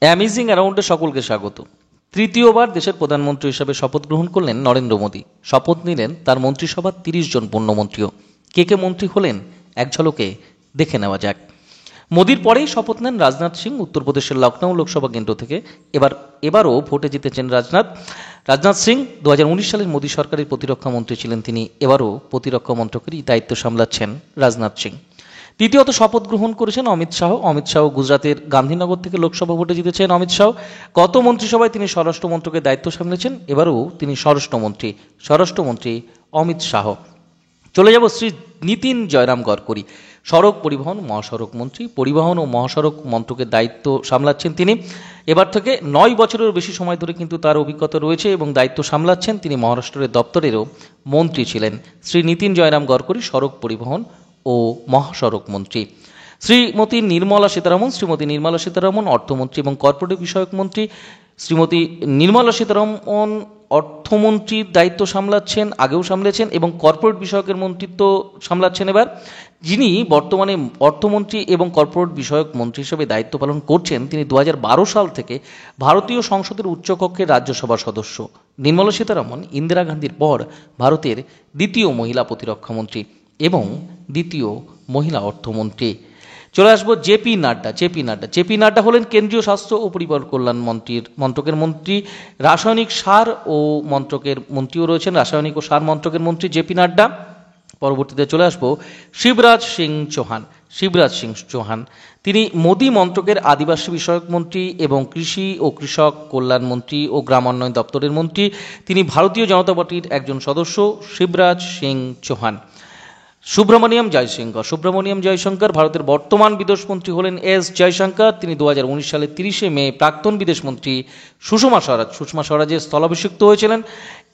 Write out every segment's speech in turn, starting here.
Amazing অ্যারাউন্ডে সকলকে স্বাগত। তৃতীয়বার দেশের প্রধানমন্ত্রী হিসেবে শপথ গ্রহণ করলেন নরেন্দ্র মোদী। শপথ নিলেন তার মন্ত্রিসভার ৩০ জন পূর্ণমন্ত্রীও। কে কে মন্ত্রী হলেন এক ঝলকে দেখে নেওয়া যাক। মোদীর পরেই শপথ নেন রাজনাথ সিং উত্তরপ্রদেশের লখনৌ লোকসভা কেন্দ্র থেকে। এবারও ভোটে জিতেছেন রাজনাথ সিং ২০১৯ সালের মোদী সরকারের প্রতিরক্ষা মন্ত্রী ছিলেন তিনি। এবারও প্রতিরক্ষা মন্ত্রকেরই দায়িত্ব সামলাচ্ছেন রাজনাথ সিং। দ্বিতীয়ত শপথ গ্রহণ করেছেন অমিত শাহ গুজরাতের গান্ধীনগর থেকে লোকসভা ভোটে জিতেছেন অমিত শাহ। গত মন্ত্রিসভায় তিনি স্বরাষ্ট্র মন্ত্রকের দায়িত্ব সামলেছেন, এবারও তিনি স্বরাষ্ট্রমন্ত্রী অমিত শাহ। চলে যাব শ্রী নীতিন জয়রাম গডকরি, সড়ক পরিবহন মহাসড়ক মন্ত্রী। পরিবহন ও মহাসড়ক মন্ত্রকের দায়িত্ব সামলাচ্ছেন তিনি। এবার থেকে ৯ বছরেরও বেশি সময় ধরে কিন্তু তার অভিজ্ঞতা রয়েছে এবং দায়িত্ব সামলাচ্ছেন। তিনি মহারাষ্ট্রের দপ্তরেরও মন্ত্রী ছিলেন। শ্রী নীতিন জয়রাম গডকরি সড়ক পরিবহন ও মহাসড়ক মন্ত্রী। শ্রীমতী নির্মলা সীতারামন অর্থমন্ত্রী এবং কর্পোরেট বিষয়ক মন্ত্রী। শ্রীমতী নির্মলা সীতারামন অর্থমন্ত্রীর দায়িত্ব সামলাচ্ছেন, আগেও সামলেছেন, এবং কর্পোরেট বিষয়কের মন্ত্রিত্ব সামলাচ্ছেন এবার। যিনি বর্তমানে অর্থমন্ত্রী এবং কর্পোরেট বিষয়ক মন্ত্রী হিসেবে দায়িত্ব পালন করছেন, তিনি ২০১২ সাল থেকে ভারতীয় সংসদের উচ্চকক্ষের রাজ্যসভার সদস্য। নির্মলা সীতারামন ইন্দিরা গান্ধীর পর ভারতের দ্বিতীয় মহিলা প্রতিরক্ষা মন্ত্রী এবং দ্বিতীয় মহিলা অর্থমন্ত্রী। চলে আসবো জেপি নাড্ডা হলেন কেন্দ্রীয় স্বাস্থ্য ও পরিবার কল্যাণ মন্ত্রকের মন্ত্রী। রাসায়নিক সার ও মন্ত্রকের মন্ত্রীও রয়েছেন, রাসায়নিক ও সার মন্ত্রকের মন্ত্রী জেপি নাড্ডা। পরবর্তীতে চলে আসবো শিবরাজ সিং চৌহান। তিনি মোদী মন্ত্রকের আদিবাসী বিষয়ক মন্ত্রী এবং কৃষি ও কৃষক কল্যাণ মন্ত্রী ও গ্রামোন্নয়ন দপ্তরের মন্ত্রী। তিনি ভারতীয় জনতা পার্টির একজন সদস্য শিবরাজ সিং চৌহান। সুব্রমণিয়াম জয়শঙ্কর ভারতের বর্তমান বিদেশমন্ত্রী হলেন এস জয়শঙ্কর। তিনি ২০১৯ সালের ৩০শে মে প্রাক্তন বিদেশমন্ত্রী সুষমা স্বরাজের স্থলাভিষিক্ত হয়েছিলেন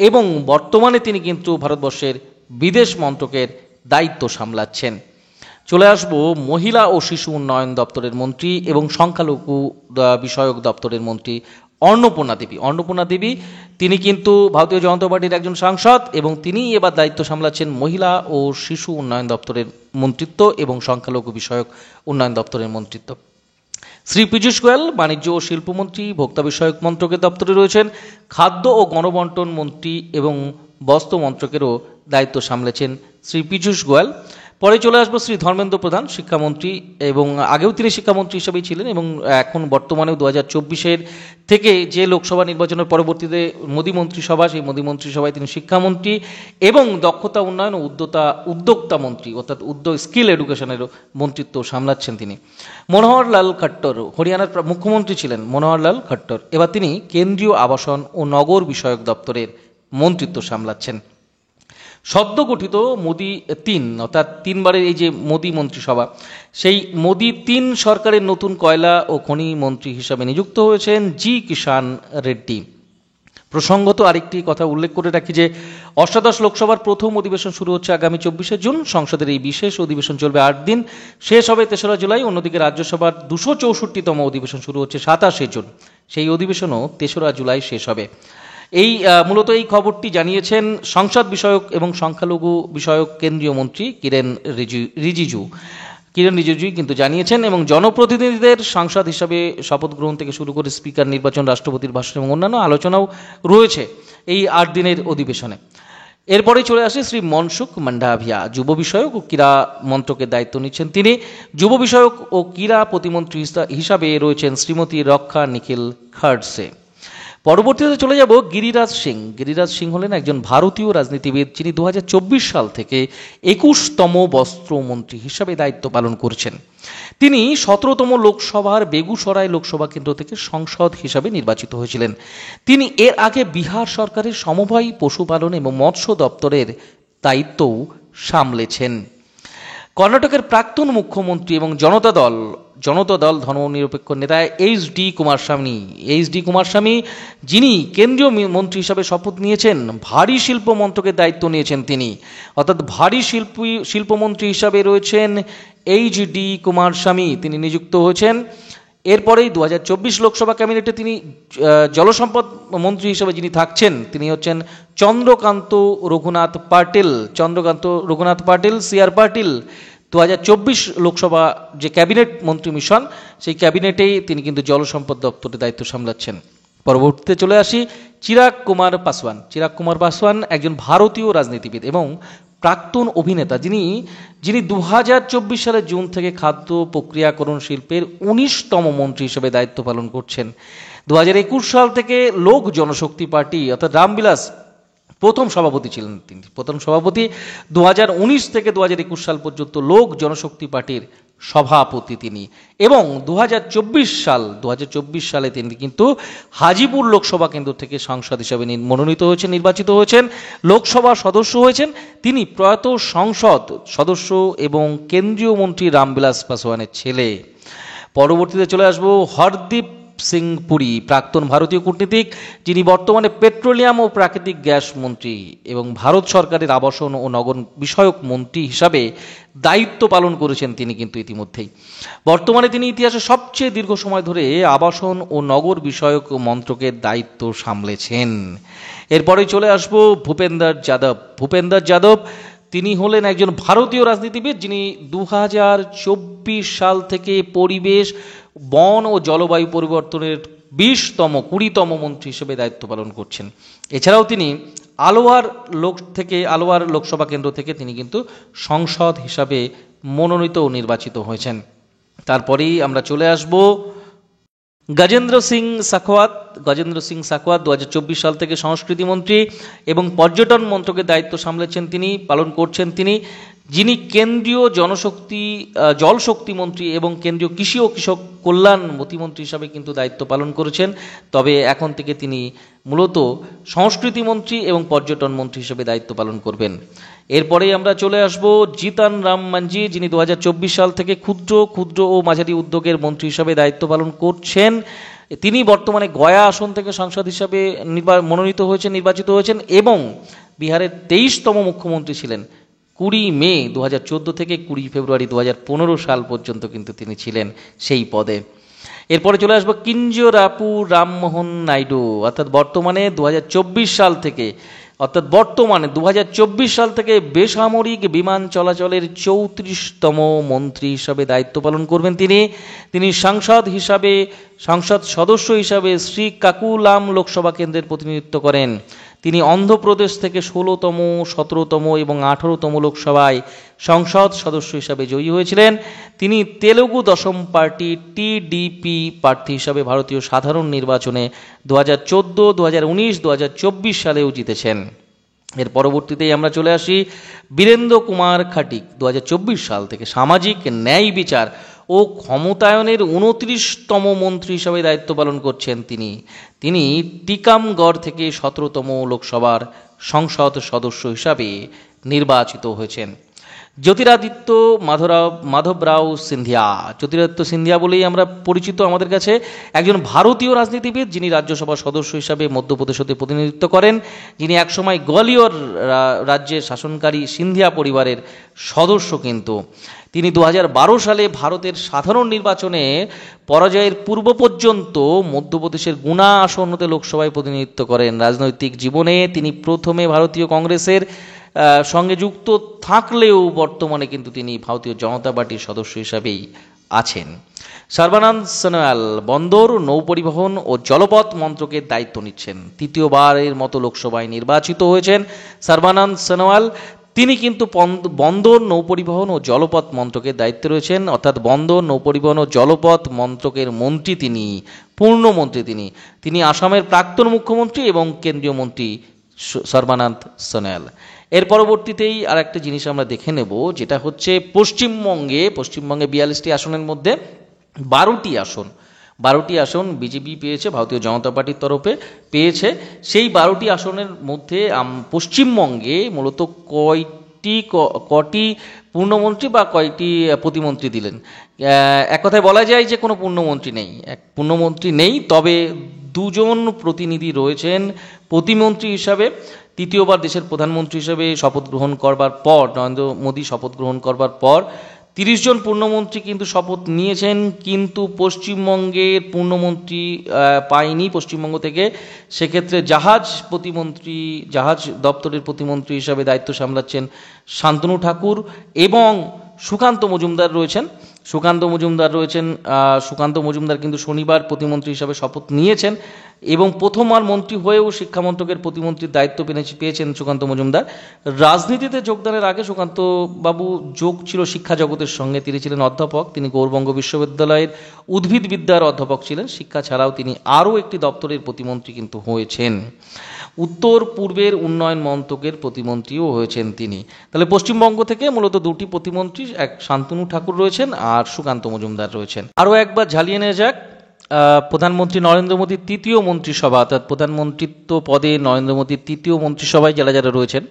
এবং বর্তমানে তিনি কিন্তু ভারতবর্ষের বিদেশ মন্ত্রকের দায়িত্ব সামলাচ্ছেন। চলে আসব মহিলা ও শিশু উন্নয়ন দপ্তরের মন্ত্রী এবং সংখ্যালঘু বিষয়ক দপ্তরের মন্ত্রী অন্নপূর্ণা দেবী। তিনি কিন্তু ভারতীয় জনতা পার্টির একজন সাংসদ এবং তিনি এবার দায়িত্ব সামলাচ্ছেন মহিলা ও শিশু উন্নয়ন দপ্তরের মন্ত্রিত্ব এবং সংখ্যালঘু বিষয়ক উন্নয়ন দপ্তরের মন্ত্রিত্ব। শ্রী পীযূষ গোয়েল বাণিজ্য ও শিল্পমন্ত্রী ভোক্তা বিষয়ক মন্ত্রকের দপ্তরে রয়েছেন। খাদ্য ও গণবন্টন মন্ত্রী এবং বস্ত্র মন্ত্রকেরও দায়িত্ব সামলেছেন শ্রী পীযূষ গোয়েল। পরে চলে আসবো শ্রী ধর্মেন্দ্র প্রধান, শিক্ষামন্ত্রী, এবং আগেও তিনি শিক্ষামন্ত্রী হিসেবেই ছিলেন এবং এখন বর্তমানেও ২০২৪ থেকে যে লোকসভা নির্বাচনের পরবর্তীতে মোদী মন্ত্রিসভা, সেই মোদী মন্ত্রিসভায় তিনি শিক্ষামন্ত্রী এবং দক্ষতা উন্নয়ন ও উদ্যোক্তা মন্ত্রী, অর্থাৎ স্কিল এডুকেশনেরও মন্ত্রিত্ব সামলাচ্ছেন তিনি। মনোহরলাল খট্টর হরিয়ানার মুখ্যমন্ত্রী ছিলেন এবার তিনি কেন্দ্রীয় আবাসন ও নগর বিষয়ক দপ্তরের মন্ত্রিত্ব সামলাচ্ছেন। সদ্য গঠিত মোদী ৩ অর্থাৎ ৩বারের এই যে মোদী মন্ত্রিসভা, সেই মোদী ৩ সরকারের নতুন কয়লা ও খনি মন্ত্রী হিসাবে নিযুক্ত হয়েছেন জি কিষাণ রেড্ডি। প্রসঙ্গত আরেকটি কথা উল্লেখ করে রাখি যে অষ্টাদশ লোকসভার প্রথম অধিবেশন শুরু হচ্ছে আগামী ২৪শে জুন। সংসদের এই বিশেষ অধিবেশন চলবে ৮ দিন, শেষ হবে ৩রা জুলাই। অন্যদিকে রাজ্যসভার ২৬৪তম অধিবেশন শুরু হচ্ছে ২৭শে জুন, সেই অধিবেশনও ৩রা জুলাই শেষ হবে। মূলত এই খবরটি জানিয়েছেন সংসদ বিষয়ক এবং সংখ্যালঘু বিষয়ক কেন্দ্রীয় মন্ত্রী কিরেন রিজিজু কিন্তু জানিয়েছেন, এবং জনপ্রতিনিধিদের সাংসদ হিসাবে শপথ গ্রহণ থেকে শুরু করে স্পিকার নির্বাচন, রাষ্ট্রপতির ভাষণ এবং অন্যান্য আলোচনাও রয়েছে এই ৮ দিনের অধিবেশনে। এরপরে চলে আসে শ্রী মনসুখ মান্ডাভিয়া, যুব বিষয়ক ও ক্রীড়া মন্ত্রকের দায়িত্ব নিচ্ছেন তিনি। যুব বিষয়ক ও ক্রীড়া প্রতিমন্ত্রী হিসাবে রয়েছেন শ্রীমতী রক্ষা নিখিল খড়সে। পরবর্তীতে চলে যাব গিরিরাজ সিং হলেন একজন ভারতীয় রাজনীতিবিদ, যিনি ২০২৪ সাল থেকে ২১তম বস্ত্রমন্ত্রী হিসাবে দায়িত্ব পালন করছেন। তিনি ১৭তম লোকসভার বেগুসরাই লোকসভা কেন্দ্র থেকে সংসদ হিসাবে নির্বাচিত হয়েছিলেন। তিনি এর আগে বিহার সরকারের সমবায় পশুপালন এবং মৎস্য দপ্তরের দায়িত্বও সামলেছেন। কর্ণাটকের প্রাক্তন মুখ্যমন্ত্রী এবং জনতা দল ধর্মনিরপেক্ষ নেতা এইচ ডি কুমারস্বামী, যিনি কেন্দ্রীয় মন্ত্রী হিসাবে শপথ নিয়েছেন, ভারী শিল্প মন্ত্রকের দায়িত্ব নিয়েছেন তিনি, অর্থাৎ ভারী শিল্পমন্ত্রী হিসাবে রয়েছেন এইচ ডি কুমারস্বামী, তিনি নিযুক্ত হয়েছেন। এরপরেই ২০২৪ লোকসভা ক্যাবিনেটে তিনি জলসম্পদ মন্ত্রী হিসেবে যিনি থাকছেন, তিনি হচ্ছেন চন্দ্রকান্ত রঘুনাথ পাটিল, CR পাটিল। 2024 লোকসভা যে ক্যাবিনেট মন্ত্রী মিশন, সেই ক্যাবিনেটেই তিনি কিন্তু জলসম্পদ দপ্তরের দায়িত্ব সামলাচ্ছেন। পরবর্তীতে চলে আসি চিরাগ কুমার পাসওয়ান। চিরাগ কুমার পাসওয়ান একজন ভারতীয় রাজনীতিবিদ এবং প্রাক্তন অভিনেতা, যিনি 2024 সালের জুন থেকে খাদ্য প্রক্রিয়াকরণ শিল্পের 19তম মন্ত্রী হিসেবে দায়িত্ব পালন করছেন। 2021 সাল থেকে লোক জনশক্তি পার্টি অর্থাৎ রামবিলাস প্রথম সভাপতি ছিলেন তিনি। প্রথম সভাপতি 2019 থেকে 2021 সাল পর্যন্ত লোক জনশক্তি পার্টির সভাপতি তিনি। এবং 2024 সালে তিনি কিন্তু হাজিপুর লোকসভা কেন্দ্র থেকে সাংসদ হিসেবে মনোনীত হয়েছেন, নির্বাচিত হয়েছেন, লোকসভা সদস্য হয়েছেন। তিনি প্রয়াত সংসদ সদস্য এবং কেন্দ্রীয় মন্ত্রী রামবিলাস পাসওয়ানের ছেলে। পরবর্তীতে চলে আসবো হরদীপ সিং পুরী, প্রাক্তন ভারতীয় কূটনীতিক, যিনি বর্তমানে পেট্রোলিয়াম ও প্রাকৃতিক গ্যাস মন্ত্রী এবং ভারত সরকারের আবাসন ও নগর বিষয়ক মন্ত্রী হিসাবে দায়িত্ব পালন করেছেন তিনি কিন্তু ইতিমধ্যেই। বর্তমানে তিনি ইতিহাসে সবচেয়ে দীর্ঘ সময় ধরে আবাসন ও নগর বিষয়ক মন্ত্রকের দায়িত্ব সামলেছেন। এরপরে চলে আসবো ভূপেন্দর যাদব। ভূপেন্দর যাদব তিনি হলেন একজন ভারতীয় রাজনীতিবিদ, যিনি 2024 সাল থেকে পরিবেশ, বন ও জলবায়ু পরিবর্তনের 20তম মন্ত্রী হিসেবে দায়িত্ব পালন করছেন। এছাড়াও তিনি আলোয়ার লোকসভা কেন্দ্র থেকে তিনি কিন্তু সংসদ হিসাবে মনোনীত ও নির্বাচিত হয়েছেন। তারপরেই আমরা চলে আসব গজেন্দ্র সিং শেখাওয়াত। গজেন্দ্র সিং শেখাওয়াত 2024 সাল থেকে সংস্কৃতি মন্ত্রী এবং পর্যটন মন্ত্রকের দায়িত্ব পালন করছেন তিনি, যিনি কেন্দ্রীয় জলশক্তি মন্ত্রী এবং কেন্দ্রীয় কৃষি ও কৃষক কল্যাণ প্রতিমন্ত্রী হিসাবে কিন্তু দায়িত্ব পালন করেছেন। তবে এখন থেকে তিনি মূলত সংস্কৃতি মন্ত্রী এবং পর্যটন মন্ত্রী হিসেবে দায়িত্ব পালন করবেন। এরপরেই আমরা চলে আসব জিতান রাম মাঞ্ঝি, যিনি 2024 সাল থেকে ক্ষুদ্র ও মাঝারি উদ্যোগের মন্ত্রী হিসাবে দায়িত্ব পালন করছেন। তিনি বর্তমানে গয়া আসন থেকে সাংসদ হিসাবে নির্বাচিত হয়েছেন এবং বিহারের 23তম মুখ্যমন্ত্রী ছিলেন। 20 মে 2014 থেকে 20 ফেব্রুয়ারি 2015 সাল পর্যন্ত কিন্তু তিনি ছিলেন সেই পদে। এরপরে চলে আসবো কিঞ্জরাপু রামমোহন নাইডু, অর্থাৎ বর্তমানে 2024 সাল থেকে বেসামরিক বিমান চলাচলের 34তম মন্ত্রী হিসাবে দায়িত্ব পালন করবেন তিনি সংসদ সদস্য হিসাবে শ্রীকাকুলাম লোকসভা কেন্দ্রের প্রতিনিধিত্ব করেন। তিনি অন্ধ্রপ্রদেশ থেকে 16তম, 17তম এবং 18তম লোকসভায় সংসদ সদস্য হিসাবে জয়ী হয়েছিলেন। তিনি তেলুগু দশম পার্টি টিডিপি প্রার্থী হিসাবে ভারতীয় সাধারণ নির্বাচনে 2014, 2019, 2024 সালেও জিতেছেন। এর পরবর্তীতেই আমরা চলে আসি বীরেন্দ্র কুমার খাটিক। 2024 সাল থেকে সামাজিক ন্যায় বিচার ও ক্ষমতায়নের 29তম মন্ত্রী হিসাবে দায়িত্ব পালন করছেন তিনি টিকামগড় থেকে 17তম লোকসভার সংসদ সদস্য হিসাবে নির্বাচিত হয়েছেন। জ্যোতিরাদিত্য মাধবরাও সিন্ধিয়া। জ্যোতিরাদিত্য সিন্ধিয়া বলেই আমরা পরিচিত আমাদের কাছে, একজন ভারতীয় রাজনীতিবিদ, যিনি রাজ্যসভার সদস্য হিসাবে মধ্যপ্রদেশ হতে প্রতিনিধিত্ব করেন, যিনি একসময় গোয়ালিয়র রাজ্যের শাসনকারী সিন্ধিয়া পরিবারের সদস্য। কিন্তু তিনি 2012 সালে ভারতের সাধারণ নির্বাচনে পরাজয়ের পূর্ব পর্যন্ত মধ্যপ্রদেশের গুনা আসন হতে লোকসভায় প্রতিনিধিত্ব করেন। রাজনৈতিক জীবনে তিনি প্রথমে ভারতীয় কংগ্রেসের সঙ্গে যুক্ত থাকলেও বর্তমানে কিন্তু তিনি ভারতীয় জনতা পার্টির সদস্য হিসাবেই আছেন। সর্বানন্দ সোনোয়াল বন্দর, নৌপরিবহন ও জলপথ মন্ত্রকের দায়িত্ব নিচ্ছেন। তৃতীয়বারের মতো লোকসভায় নির্বাচিত হয়েছেন সর্বানন্দ সোনোয়াল। তিনি কিন্তু বন্দর, নৌপরিবহন ও জলপথ মন্ত্রকের দায়িত্বে রয়েছেন, অর্থাৎ বন্দর, নৌপরিবহন ও জলপথ মন্ত্রকের মন্ত্রী পূর্ণমন্ত্রী তিনি আসামের প্রাক্তন মুখ্যমন্ত্রী এবং কেন্দ্রীয় মন্ত্রী সর্বানন্দ সোনোয়াল। এর পরবর্তীতেই আর একটা জিনিস আমরা দেখে নেব, যেটা হচ্ছে পশ্চিমবঙ্গে 42টি আসনের মধ্যে 12টি আসন বিজেপি পেয়েছে, ভারতীয় জনতা পার্টির তরফে পেয়েছে। সেই 12টি আসনের মধ্যে পশ্চিমবঙ্গে মূলত কটি পূর্ণমন্ত্রী বা কয়টি প্রতিমন্ত্রী দিলেন? এক কথায় বলা যায় যে কোনো পূর্ণমন্ত্রী নেই, তবে 2 জন প্রতিনিধি রয়েছেন প্রতিমন্ত্রী হিসাবে। তৃতীয়বার দেশের প্রধানমন্ত্রী হিসেবে নরেন্দ্র মোদী শপথ গ্রহণ করবার পর 30 জন পূর্ণমন্ত্রী কিন্তু শপথ নিয়েছেন, কিন্তু পশ্চিমবঙ্গের পূর্ণমন্ত্রী পায়নি পশ্চিমবঙ্গ থেকে। সেক্ষেত্রে জাহাজ দপ্তরের প্রতিমন্ত্রী হিসাবে দায়িত্ব সামলাচ্ছেন শান্তনু ঠাকুর এবং সুকান্ত মজুমদার রয়েছেন। সুকান্ত মজুমদার কিন্তু শনিবার প্রতিমন্ত্রী হিসাবে শপথ নিয়েছেন এবং প্রথমবার মন্ত্রী হয়েও শিক্ষামন্ত্রকের প্রতিমন্ত্রীর দায়িত্ব পেয়েছেন সুকান্ত মজুমদার। রাজনীতিতে যোগদানের আগে সুকান্ত বাবু যোগ ছিল শিক্ষা জগতের সঙ্গে। তিনি ছিলেন অধ্যাপক, তিনি গৌরবঙ্গ বিশ্ববিদ্যালয়ের উদ্ভিদবিদ্যার অধ্যাপক ছিলেন। শিক্ষা ছাড়াও তিনি আরও একটি দপ্তরের প্রতিমন্ত্রী কিন্তু হয়েছেন, উত্তর পূর্বের উন্নয়ন মন্ত্রকের প্রতিমন্ত্রীও হয়েছেন তিনি। তাহলে পশ্চিমবঙ্গ থেকে মূলত দুটি প্রতিমন্ত্রী, এক শান্তনু ঠাকুর রয়েছেন আর সুকান্ত মজুমদার রয়েছেন। আরও একবার ঝালিয়ে নেওয়া যাক প্রধানমন্ত্রী নরেন্দ্র মোদীর তৃতীয় মন্ত্রিসভা, অর্থাৎ প্রধানমন্ত্রিত্ব পদে নরেন্দ্র মোদীর তৃতীয় মন্ত্রিসভায় যারা যারা রয়েছেন।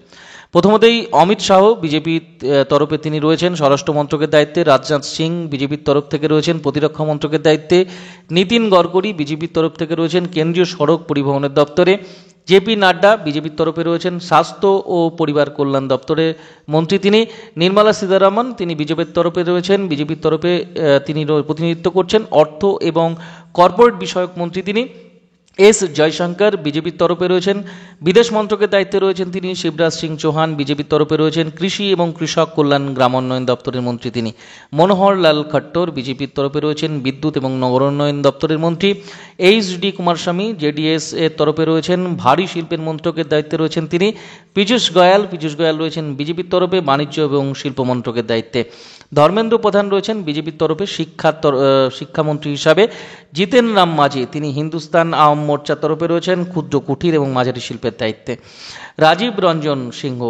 প্রথমতেই অমিত শাহ বিজেপির তরফে তিনি রয়েছেন স্বরাষ্ট্র মন্ত্রকের দায়িত্বে। রাজনাথ সিং বিজেপির তরফ থেকে রয়েছেন প্রতিরক্ষা মন্ত্রকের দায়িত্বে। নীতিন গডকরি বিজেপির তরফ থেকে রয়েছেন কেন্দ্রীয় সড়ক পরিবহনের দপ্তরে। জেপি নাড্ডা বিজেপির তরফে রয়েছেন স্বাস্থ্য ও পরিবার কল্যাণ দপ্তরের মন্ত্রী তিনি। নির্মলা সীতারামন তিনি বিজেপির তরফে রয়েছেন, বিজেপির তরফে তিনি প্রতিনিধিত্ব করছেন অর্থ এবং কর্পোরেট বিষয়ক মন্ত্রী তিনি। এস জয়শঙ্কর বিজেপির তরফে রয়েছেন, বিদেশ মন্ত্রকের দায়িত্বে রয়েছেন তিনি। শিবরাজ সিং চৌহান বিজেপির তরফে রয়েছেন কৃষি এবং কৃষক কল্যাণ গ্রামোন্নয়ন দপ্তরের মন্ত্রী তিনি। মনোহর লাল খট্টর বিজেপির তরফে রয়েছেন বিদ্যুৎ এবং নগরোন্নয়ন দপ্তরের মন্ত্রী। এইচ.ডি. কুমারস্বামী জেডিএস এর তরফে রয়েছেন ভারী শিল্পের মন্ত্রকের দায়িত্বে রয়েছেন তিনি। পীযূষ গোয়েল রয়েছেন বিজেপির তরফে বাণিজ্য এবং শিল্প মন্ত্রকের দায়িত্বে। ধর্মেন্দ্র প্রধান রয়েছেন বিজেপির তরফে শিক্ষামন্ত্রী হিসাবে। জিতেন রাম মাঝি তিনি হিন্দুস্তান আওয়াম মোর্চার তরফে রয়েছেন ক্ষুদ্র কুটির এবং মাঝারি শিল্পের দায়িত্বে। রাজীব রঞ্জন সিংহ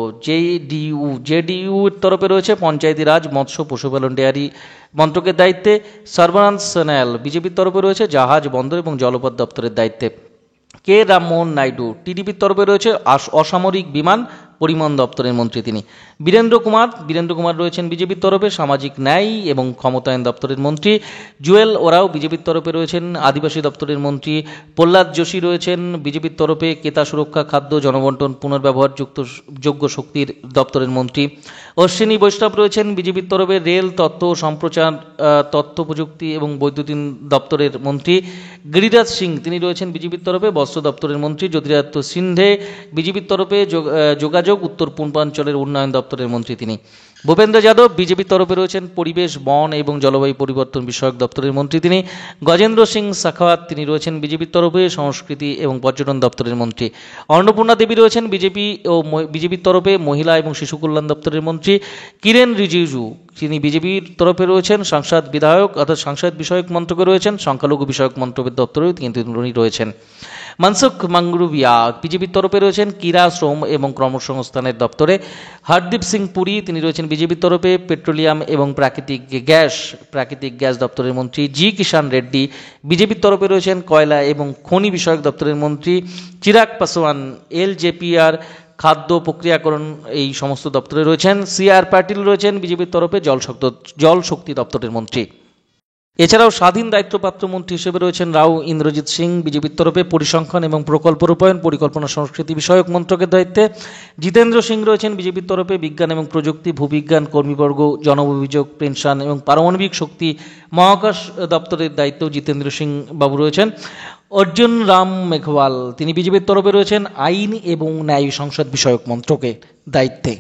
জেডিইউ এর তরফে রয়েছে পঞ্চায়েতি রাজ, মৎস্য, পশুপালন, ডেয়ারি মন্ত্রকের দায়িত্বে। সর্বানন্দ সোনোয়াল বিজেপির তরফে রয়েছে জাহাজ, বন্দর এবং জলপথ দপ্তরের দায়িত্বে। কে রামমোহন নাইডু টিডিপির তরফে রয়েছে অসামরিক বিমান পরিবহন দপ্তরের মন্ত্রী তিনি। বীরেন্দ্র কুমার রয়েছেন বিজেপির তরফে সামাজিক ন্যায় এবং ক্ষমতায়ন দপ্তরের মন্ত্রী। জুয়েল ওরাও বিজেপির তরফে রয়েছেন আদিবাসী দপ্তরের মন্ত্রী। প্রহ্লাদ যোশী রয়েছেন বিজেপির তরফে ক্রেতা সুরক্ষা, খাদ্য, জনবন্টন, পুনর্ব্যবহার যোগ্য শক্তির দপ্তরের মন্ত্রী। অশ্বিনী বৈষ্ণব রয়েছেন বিজেপির তরফে রেল, তথ্য সম্প্রচার, তথ্য প্রযুক্তি এবং বৈদ্যুতিন দপ্তরের মন্ত্রী। গিরিরাজ সিং তিনি রয়েছেন বিজেপির তরফে বস্ত্র দপ্তরের মন্ত্রী। জ্যোতিরাদিত্য সিন্ধে বিজেপির তরফে যোগাযোগ, উত্তর পূর্বাঞ্চলের উন্নয়ন দপ্তরের মন্ত্রী তিনি। ভূপেন্দ্র যাদব বিজেপির তরফে রয়েছেন পরিবেশ, বন এবং জলবায়ু পরিবর্তন বিষয়ক দপ্তরের মন্ত্রী তিনি। গজেন্দ্র সিং শেখাওয়াত তিনি রয়েছেন বিজেপির তরফে সংস্কৃতি এবং পর্যটন দপ্তরের মন্ত্রী। অন্নপূর্ণা দেবী রয়েছেন বিজেপির তরফে মহিলা এবং শিশু কল্যাণ দপ্তরের মন্ত্রী। কিরেন রিজিজু তিনি বিজেপির তরফে রয়েছেন সংসদ বিষয়ক মন্ত্রকে রয়েছেন, সংখ্যালঘু বিষয়ক মন্ত্রকের দপ্তরেও কিন্তু তিনি রয়েছেন। মনসুখ মান্ডভিয়া বিজেপির তরফে রয়েছেন ক্রীড়া, শ্রম এবং কর্মসংস্থানের দপ্তরে। হরদীপ সিং পুরী তিনি রয়েছেন বিজেপির তরফে পেট্রোলিয়াম এবং প্রাকৃতিক গ্যাস দপ্তরের মন্ত্রী। জি কিষাণ রেড্ডি বিজেপির তরফে রয়েছেন কয়লা এবং খনি বিষয়ক দপ্তরের মন্ত্রী। চিরাগ পাসওয়ান এলজেপিআর খাদ্য প্রক্রিয়াকরণ এই সমস্ত দপ্তরে রয়েছেন। সি.আর. পাটিল রয়েছেন বিজেপির তরফে জল শক্তি দপ্তরের মন্ত্রী। এছাড়াও স্বাধীন দায়িত্বপ্রাপ্ত মন্ত্রী হিসেবে রয়েছেন রাও ইন্দ্রজিৎ সিং বিজেপির তরফে পরিসংখ্যান এবং প্রকল্প রূপায়ণ, পরিকল্পনা, সংস্কৃতি বিষয়ক মন্ত্রকের দায়িত্বে। জিতেন্দ্র সিং রয়েছেন বিজেপির তরফে বিজ্ঞান এবং প্রযুক্তি, ভূবিজ্ঞান, কর্মীবর্গ, জনঅভিযোগ, পেনশন এবং পারমাণবিক শক্তি মহাকাশ দপ্তরের দায়িত্বেও জিতেন্দ্র সিং বাবু রয়েছেন। অর্জুন রাম মেঘওয়াল তিনি বিজেপির তরফে রয়েছেন আইন এবং ন্যায় সংসদ বিষয়ক মন্ত্রকের দায়িত্বে।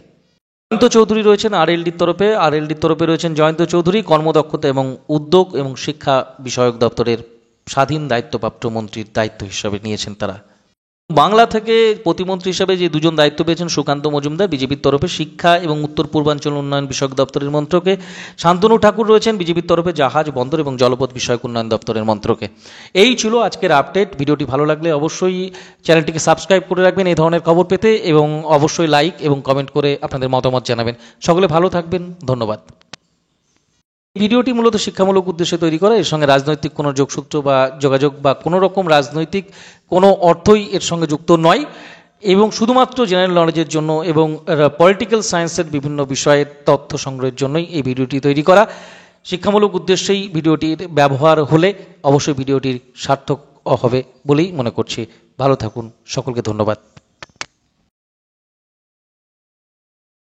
জয়ন্ত চৌধুরী রয়েছেন আরএলডির তরফে রয়েছেন জয়ন্ত চৌধুরী কর্মদক্ষতা এবং উদ্যোগ এবং শিক্ষা বিষয়ক দপ্তরের স্বাধীন দায়িত্বপ্রাপ্ত মন্ত্রীর দায়িত্ব হিসাবে নিয়েছেন তারা। বাংলা থেকে প্রতিমন্ত্রী হিসাবে যে দুজন দায়িত্ব পেয়েছেন সুকান্ত মজুমদার বিজেপির তরফে শিক্ষা এবং উত্তর পূর্বাঞ্চল উন্নয়ন বিষয়ক দপ্তরের মন্ত্রকে। শান্তনু ঠাকুর রয়েছেন বিজেপির তরফে জাহাজ, বন্দর এবং জলপথ বিষয়ক উন্নয়ন দপ্তরের মন্ত্রকে। এই ছিল আজকের আপডেট। ভিডিওটি ভালো লাগলে অবশ্যই চ্যানেলটিকে সাবস্ক্রাইব করে রাখবেন এই ধরনের খবর পেতে, এবং অবশ্যই লাইক এবং কমেন্ট করে আপনাদের মতামত জানাবেন। সকলে ভালো থাকবেন, ধন্যবাদ। ভিডিওটি মূলত শিক্ষামূলক উদ্দেশ্যে তৈরি করা, এর সঙ্গে রাজনৈতিক কোনো যোগসূত্র বা যোগাযোগ বা কোনো রকম রাজনৈতিক কোনো অর্থই এর সঙ্গে যুক্ত নয়, এবং শুধুমাত্র জেনারেল নলেজের জন্য এবং পলিটিক্যাল সায়েন্সের বিভিন্ন বিষয়ের তথ্য সংগ্রহের জন্যই এই ভিডিওটি তৈরি করা। শিক্ষামূলক উদ্দেশ্যেই ভিডিওটির ব্যবহার হলে অবশ্যই ভিডিওটির সার্থক হবে বলেই মনে করছি। ভালো থাকুন, সকলকে ধন্যবাদ।